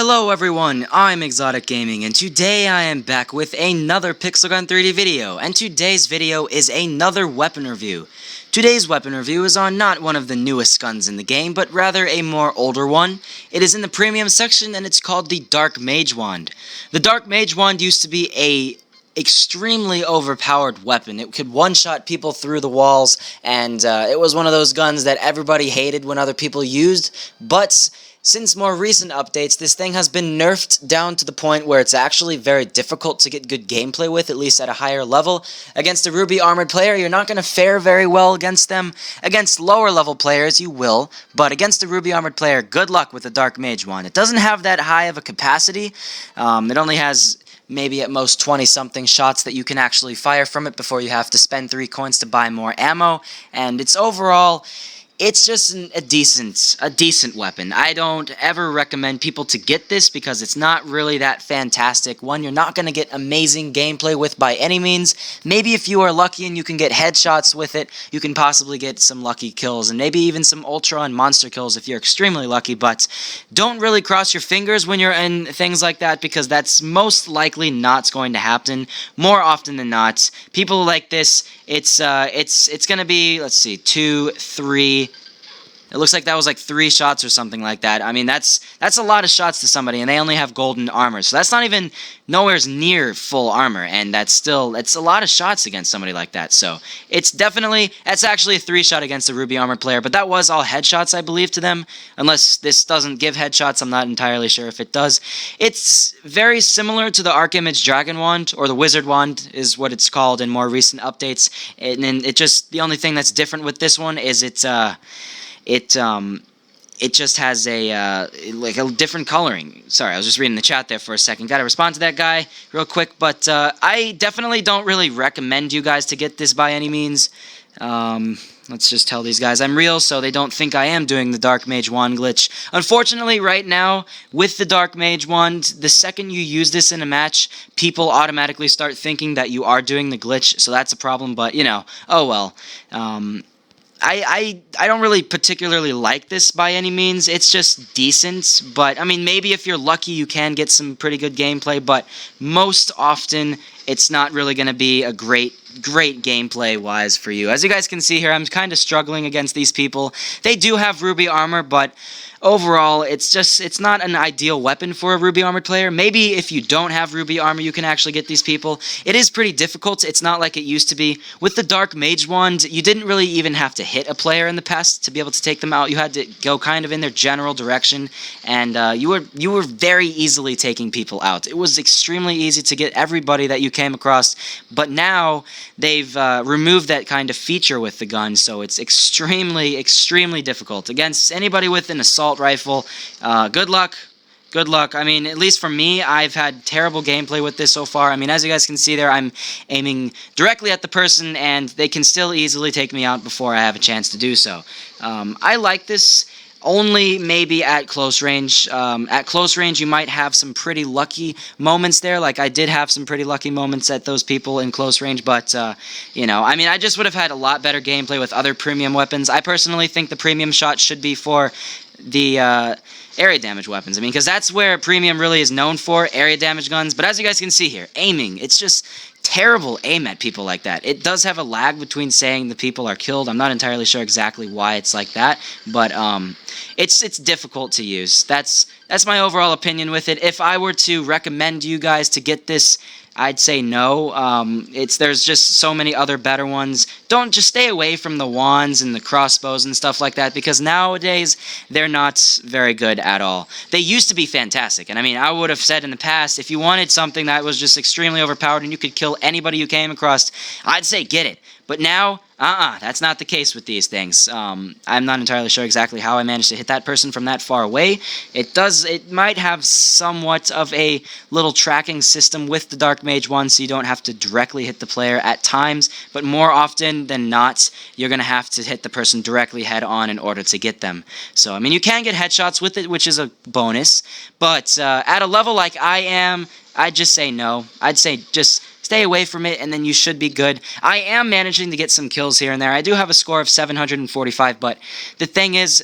Hello everyone, I'm ExxotikGaming, and today I am back with another Pixel Gun 3D video, and today's video is another weapon review. Today's weapon review is on not one of the newest guns in the game, but rather a more older one. It is in the premium section, and it's called the Dark Mage Wand. The Dark Mage Wand used to be a extremely overpowered weapon. It could one-shot people through the walls, and it was one of those guns that everybody hated when other people used, but since more recent updates, this thing has been nerfed down to the point where it's actually very difficult to get good gameplay with, at least at a higher level. Against a Ruby Armored player, you're not going to fare very well against them. Against lower level players, you will, but against a Ruby Armored player, good luck with the Dark Mage Wand. It doesn't have that high of a capacity. It only has maybe at most 20-something shots that you can actually fire from it before you have to spend 3 coins to buy more ammo, and it's overall, it's just a decent weapon. I don't ever recommend people to get this because it's not really that fantastic. One, you're not going to get amazing gameplay with by any means. Maybe if you are lucky and you can get headshots with it, you can possibly get some lucky kills, and maybe even some ultra and monster kills if you're extremely lucky, but don't really cross your fingers when you're in things like that because that's most likely not going to happen. More often than not, people like this, it's going to be, let's see, 2, 3... It looks like that was like 3 shots or something like that. I mean, that's a lot of shots to somebody, and they only have golden armor. So that's not even nowhere near full armor, and it's a lot of shots against somebody like that. So that's actually a 3-shot against a Ruby Armor player, but that was all headshots, I believe, to them. Unless this doesn't give headshots, I'm not entirely sure if it does. It's very similar to the Archimage Dragon Wand, or the Wizard Wand is what it's called in more recent updates. And then the only thing that's different with this one is it just has like a different coloring. Sorry, I was just reading the chat there for a second. Gotta respond to that guy real quick, but I definitely don't really recommend you guys to get this by any means. Let's just tell these guys I'm real so they don't think I am doing the Dark Mage Wand glitch. Unfortunately, right now, with the Dark Mage Wand, the second you use this in a match, people automatically start thinking that you are doing the glitch, so that's a problem, but, you know, oh well. I don't really particularly like this by any means. It's just decent, but I mean, maybe if you're lucky you can get some pretty good gameplay, but most often it's not really going to be a great gameplay wise for you. As you guys can see here, I'm kind of struggling against these people. They do have Ruby Armor, but overall, it's not an ideal weapon for a Ruby Armored player. Maybe if you don't have Ruby Armor, you can actually get these people. It is pretty difficult. It's not like it used to be. With the Dark Mage Wand, you didn't really even have to hit a player in the past to be able to take them out. You had to go kind of in their general direction, and you were very easily taking people out. It was extremely easy to get everybody that you came across, but now they've removed that kind of feature with the gun, so it's extremely difficult. Against anybody with an assault rifle, good luck. Good luck. I mean, at least for me, I've had terrible gameplay with this so far. I mean, as you guys can see there, I'm aiming directly at the person, and they can still easily take me out before I have a chance to do so. I like this only maybe at close range. At close range, you might have some pretty lucky moments there. Like, I did have some pretty lucky moments at those people in close range, but, you know, I mean, I just would have had a lot better gameplay with other premium weapons. I personally think the premium shot should be for the area damage weapons. I mean, because that's where premium really is known for, area damage guns. But as you guys can see here, aiming, it's just terrible aim at people like that. It does have a lag between saying the people are killed. I'm not entirely sure exactly why it's like that, but it's difficult to use. That's my overall opinion with it. If I were to recommend you guys to get this, I'd say no. There's just so many other better ones. Just stay away from the wands and the crossbows and stuff like that, because nowadays they're not very good at all. They used to be fantastic, and I mean, I would have said in the past, if you wanted something that was just extremely overpowered and you could kill anybody you came across, I'd say get it. But now, that's not the case with these things. I'm not entirely sure exactly how I managed to hit that person from that far away. It might have somewhat of a little tracking system with the Dark Mage Wand, so you don't have to directly hit the player at times, but more often than not, you're going to have to hit the person directly head on in order to get them. So, I mean, you can get headshots with it, which is a bonus, but at a level like I am, I'd just say no. I'd say just stay away from it, and then you should be good. I am managing to get some kills here and there. I do have a score of 745, but the thing is,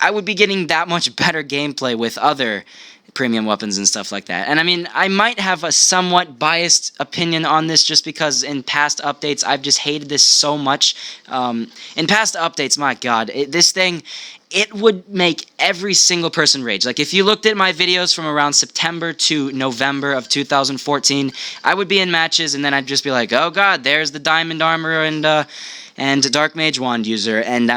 I would be getting that much better gameplay with other premium weapons and stuff like that. And I mean, I might have a somewhat biased opinion on this just because in past updates, I've just hated this so much. In past updates, my god, this thing, it would make every single person rage. Like, if you looked at my videos from around September to November of 2014, I would be in matches, and then I'd just be like, oh god, there's the diamond armor and Dark Mage Wand user, and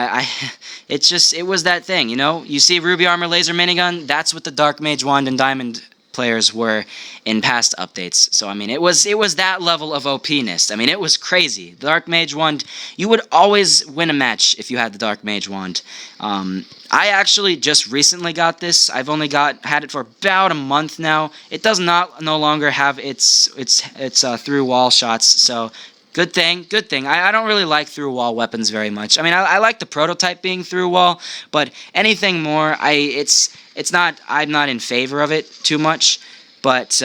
it was that thing, you know? You see Ruby Armor Laser Minigun, that's what the Dark Mage Wand and Diamond players were in past updates. So, I mean, it was that level of OP-ness. I mean, it was crazy. The Dark Mage Wand, you would always win a match if you had the Dark Mage Wand. I actually just recently got this. I've only had it for about a month now. It does no longer have its through wall shots, so good thing. I don't really like through-wall weapons very much. I mean, I like the prototype being through-wall, but anything more, I'm not in favor of it too much. But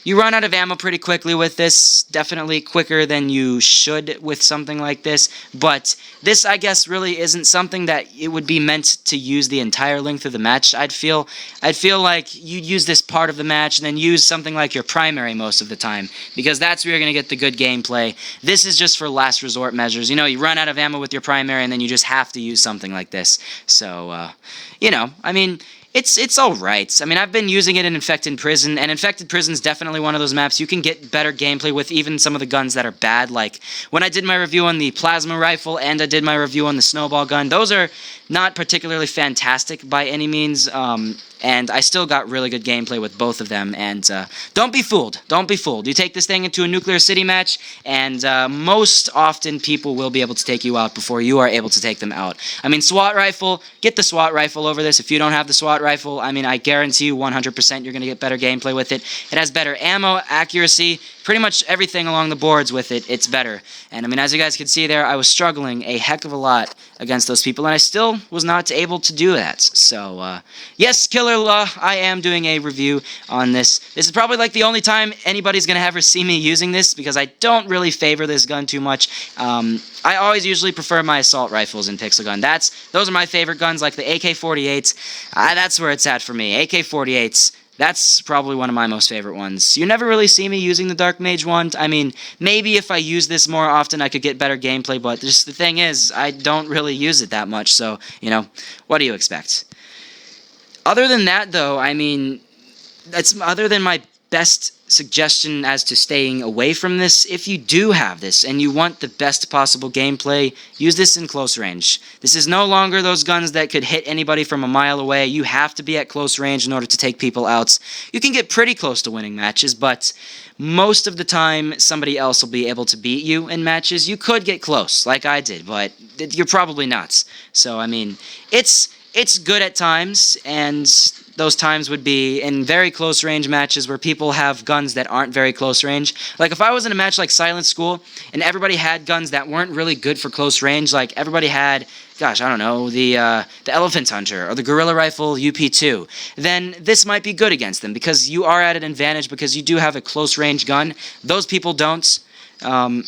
you run out of ammo pretty quickly with this, definitely quicker than you should with something like this. But this, I guess, really isn't something that it would be meant to use the entire length of the match. I'd feel like you'd use this part of the match and then use something like your primary most of the time, because that's where you're going to get the good gameplay. This is just for last resort measures. You know, you run out of ammo with your primary and then you just have to use something like this. So, you know, I mean, it's alright. I mean, I've been using it in Infected Prison, and Infected Prison's definitely one of those maps you can get better gameplay with even some of the guns that are bad. Like, when I did my review on the Plasma Rifle and I did my review on the Snowball Gun, those are not particularly fantastic by any means, and I still got really good gameplay with both of them, and don't be fooled. Don't be fooled. You take this thing into a Nuclear City match, and most often people will be able to take you out before you are able to take them out. I mean, SWAT Rifle, get the SWAT Rifle over this. If you don't have the SWAT Rifle, I mean, I guarantee you 100% you're going to get better gameplay with it. It has better ammo, accuracy, pretty much everything along the boards with it, it's better. And I mean, as you guys can see there, I was struggling a heck of a lot against those people, and I still was not able to do that. So, yes, Killer Law, I am doing a review on this. This is probably like the only time anybody's going to ever see me using this, because I don't really favor this gun too much. I always usually prefer my assault rifles in Pixel Gun. Those are my favorite guns, like the AK-48s. That's where it's at for me. AK-48s. That's probably one of my most favorite ones. You never really see me using the Dark Mage Wand. I mean, maybe if I use this more often, I could get better gameplay, but just the thing is, I don't really use it that much, so, you know, what do you expect? Other than that, though, I mean, other than my best suggestion as to staying away from this, if you do have this and you want the best possible gameplay, use this in close range. This is no longer those guns that could hit anybody from a mile away. You have to be at close range in order to take people out. You can get pretty close to winning matches, but most of the time somebody else will be able to beat you in matches. You could get close, like I did, but you're probably not. So, I mean, it's good at times, and those times would be in very close range matches where people have guns that aren't very close range. Like, if I was in a match like Silent School and everybody had guns that weren't really good for close range, like everybody had, gosh, I don't know, the Elephant Hunter or the Gorilla Rifle UP2, then this might be good against them, because you are at an advantage because you do have a close range gun. Those people don't. And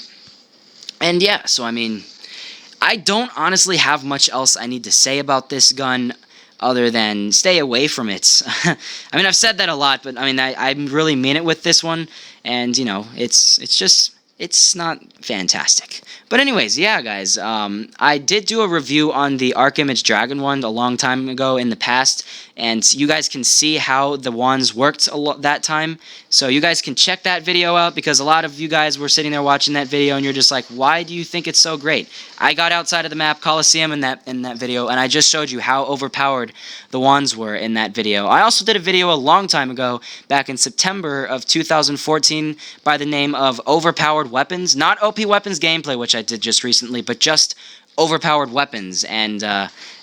yeah, so I mean, I don't honestly have much else I need to say about this gun other than stay away from it. I mean, I've said that a lot, but I mean, I really mean it with this one, and, you know, it's not fantastic. But anyways, yeah, guys, I did do a review on the Arc Image Dragon Wand a long time ago in the past, and you guys can see how the wands worked that time. So you guys can check that video out, because a lot of you guys were sitting there watching that video and you're just like, why do you think it's so great? I got outside of the map Coliseum in that video, and I just showed you how overpowered the wands were in that video. I also did a video a long time ago, back in September of 2014, by the name of Overpowered Weapons. Not OP Weapons gameplay, which I did just recently, but just overpowered weapons, and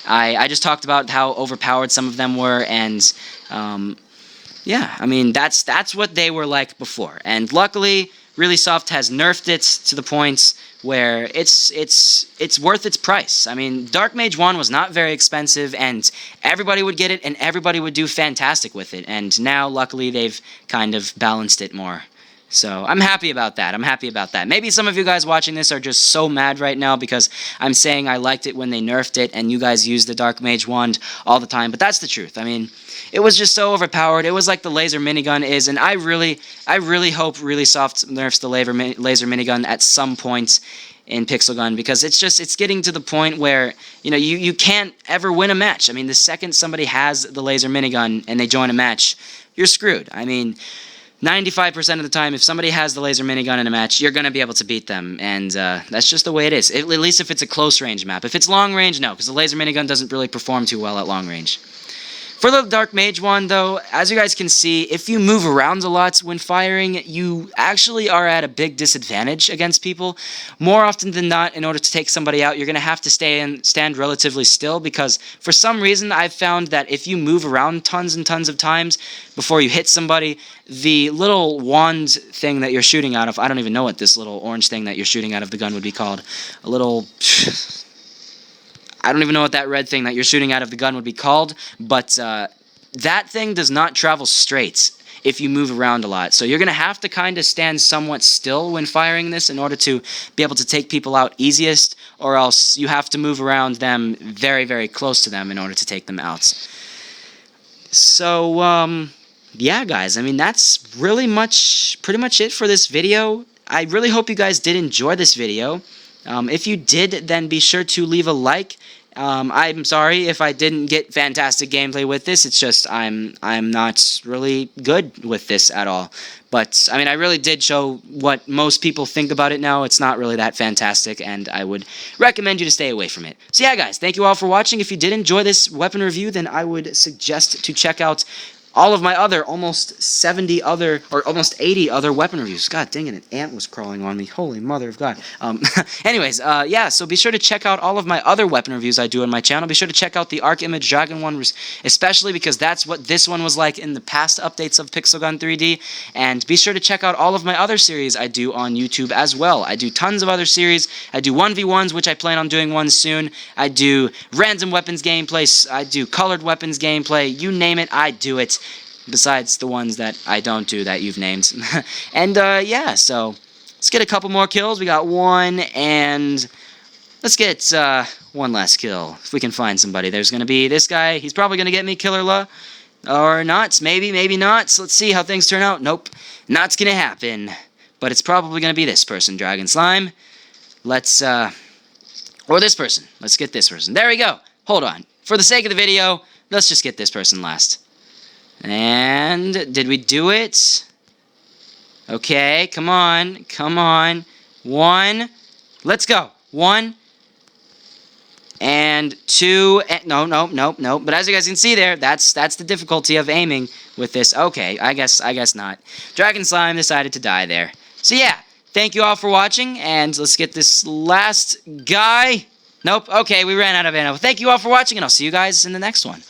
I just talked about how overpowered some of them were, and yeah, I mean, that's what they were like before, and luckily Really Soft has nerfed it to the point where it's worth its price. I mean, Dark Mage Wand was not very expensive, and everybody would get it, and everybody would do fantastic with it, and now luckily they've kind of balanced it more. So I'm happy about that. I'm happy about that. Maybe some of you guys watching this are just so mad right now because I'm saying I liked it when they nerfed it and you guys use the Dark Mage Wand all the time. But that's the truth. I mean, it was just so overpowered. It was like the laser minigun is, and I really hope Really Soft nerfs the laser minigun at some point in Pixel Gun, because it's getting to the point where, you know, you can't ever win a match. I mean, the second somebody has the laser minigun and they join a match, you're screwed. I mean, 95% of the time, if somebody has the laser minigun in a match, you're going to be able to beat them, and that's just the way it is, at least if it's a close range map. If it's long range, no, because the laser minigun doesn't really perform too well at long range. For the Dark Mage Wand, though, as you guys can see, if you move around a lot when firing, you actually are at a big disadvantage against people. More often than not, in order to take somebody out, you're going to have to stand relatively still, because for some reason I've found that if you move around tons and tons of times before you hit somebody, the little wand thing that you're shooting out of, I don't even know what this little orange thing that you're shooting out of the gun would be called. A little... I don't even know what that red thing that you're shooting out of the gun would be called, but that thing does not travel straight if you move around a lot. So you're going to have to kind of stand somewhat still when firing this in order to be able to take people out easiest, or else you have to move around them very, very close to them in order to take them out. So, yeah, guys, I mean, that's pretty much it for this video. I really hope you guys did enjoy this video. If you did, then be sure to leave a like. I'm sorry if I didn't get fantastic gameplay with this. It's just I'm not really good with this at all. But, I mean, I really did show what most people think about it now. It's not really that fantastic, and I would recommend you to stay away from it. So, yeah, guys, thank you all for watching. If you did enjoy this weapon review, then I would suggest to check out all of my other almost 80 other weapon reviews. God dang it, an ant was crawling on me. Holy mother of God. Anyways, yeah, so be sure to check out all of my other weapon reviews I do on my channel. Be sure to check out the Arc Image Dragon one, especially because that's what this one was like in the past updates of Pixel Gun 3D. And be sure to check out all of my other series I do on YouTube as well. I do tons of other series. I do 1v1s, which I plan on doing one soon. I do random weapons gameplay. I do colored weapons gameplay. You name it, I do it. Besides the ones that I don't do that you've named. And, yeah, so let's get a couple more kills. We got one, and let's get one last kill, if we can find somebody. There's going to be this guy. He's probably going to get me, Killer La. Or not. Maybe, maybe not. So let's see how things turn out. Nope. Not going to happen. But it's probably going to be this person, Dragon Slime. Let's, or this person. Let's get this person. There we go. Hold on. For the sake of the video, let's just get this person last. And did we do it? Okay, come on, come on. One, let's go. One, and two, and no. But as you guys can see there, that's the difficulty of aiming with this. Okay, I guess not. Dragon Slime decided to die there. So yeah, thank you all for watching, and let's get this last guy. Nope, okay, we ran out of ammo. Thank you all for watching, and I'll see you guys in the next one.